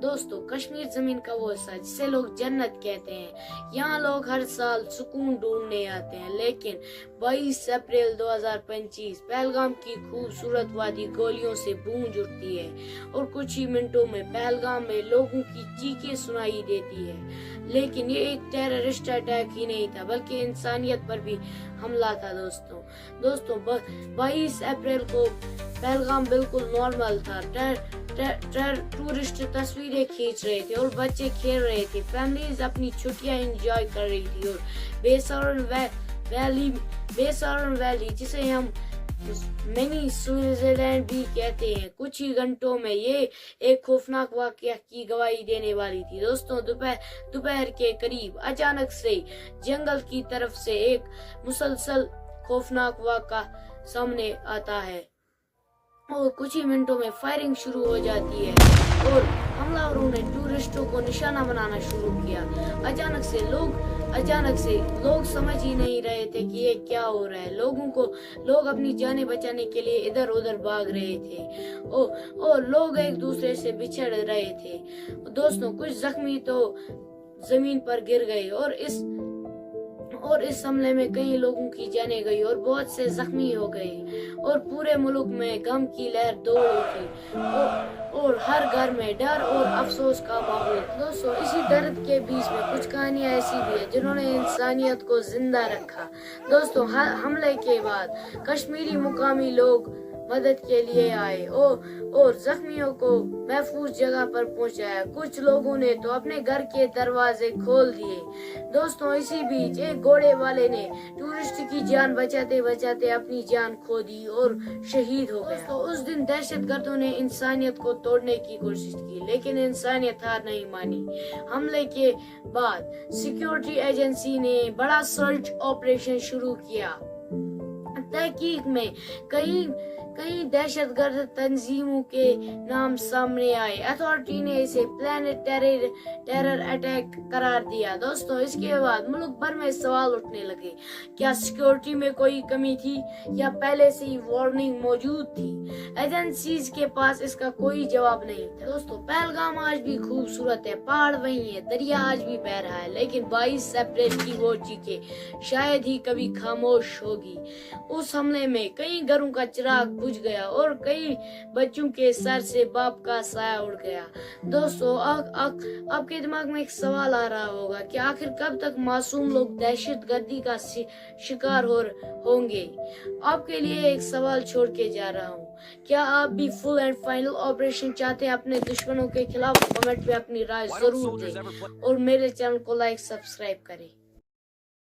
दोस्तों, कश्मीर जमीन का वो हिस्सा जिसे लोग जन्नत कहते हैं। यहाँ लोग हर साल सुकून ढूंढने आते हैं, लेकिन 22 अप्रैल 2025 पहलगाम की खूबसूरत वादी गोलियों से गूंज उठती है और कुछ ही मिनटों में पहलगाम में लोगों की चीखें सुनाई देती है। लेकिन ये एक टेररिस्ट अटैक ही नहीं था, बल्कि इंसानियत पर भी हमला था। दोस्तों 22 अप्रैल को पहलगाम बिल्कुल नॉर्मल था। टूरिस्ट तस्वीरें खींच रहे थे और बच्चे खेल रहे थे। फैमिलीज अपनी छुट्टियां एंजॉय कर रही थी और बेसारन वैली जिसे हम मिनी स्विट्जरलैंड भी कहते हैं, कुछ ही घंटों में ये एक खौफनाक वाकया की गवाही देने वाली थी। दोस्तों दोपहर के करीब अचानक से जंगल की तरफ से एक मुसलसल खौफनाक वाकया सामने आता है और कुछ ही मिनटों में फायरिंग शुरू हो जाती है और हमलावरों ने टूरिस्टों को निशाना बनाना शुरू किया। अचानक से लोग समझ ही नहीं रहे थे कि ये क्या हो रहा है। लोग अपनी जानें बचाने के लिए इधर उधर भाग रहे थे और लोग एक दूसरे से बिछड़ रहे थे। दोस्तों कुछ जख्मी तो जमीन पर गिर गए और इस हमले में कई लोगों की जानें गई और बहुत से जख्मी हो गए और पूरे मुल्क में गम की लहर दौड़ उठी और हर घर में डर और अफसोस का माहौल। दोस्तों इसी दर्द के बीच में कुछ कहानियां ऐसी भी है जिन्होंने इंसानियत को जिंदा रखा। दोस्तों हमले के बाद कश्मीरी मुकामी लोग मदद के लिए आए और जख्मियों को महफूज जगह पर पहुंचाया। कुछ लोगों ने तो अपने घर के दरवाजे खोल दिए। दोस्तों इसी बीच एक घोड़े वाले ने टूरिस्ट की जान बचाते बचाते अपनी जान खो दी और शहीद हो गया। तो उस दिन दहशतगर्दों ने इंसानियत को तोड़ने की कोशिश की, लेकिन इंसानियत हार नहीं मानी। हमले के बाद सिक्योरिटी एजेंसी ने बड़ा सर्च ऑपरेशन शुरू किया। तहकीक में कई दहशतगर्द तंजीमों के नाम सामने आए। अथॉरिटी ने इसे प्लानिट टेरर अटैक करार दिया। दोस्तों इसके बाद मुल्क भर में सवाल उठने लगे, क्या सिक्योरिटी में कोई कमी थी या पहले से ही वार्निंग मौजूद थी? एजेंसीज के पास इसका कोई जवाब नहीं था। दोस्तों पहलगाम आज भी खूबसूरत है, पहाड़ वही है, दरिया आज भी बह रहा है, लेकिन 22 अप्रैल की वो चीखें शायद ही कभी खामोश होगी। उस हमले में कई घरों का चिराग बुझ गया और कई बच्चों के सर से बाप का साया उड़ गया। दोस्तों आपके दिमाग में एक सवाल आ रहा होगा कि आखिर कब तक मासूम लोग दहशतगर्दी का शिकार होंगे? आपके लिए एक सवाल छोड़ के जा रहा हूँ, क्या आप भी फुल एंड फाइनल ऑपरेशन चाहते हैं अपने दुश्मनों के खिलाफ? कमेंट पे अपनी राय जरूर दें और मेरे चैनल को लाइक सब्सक्राइब करें।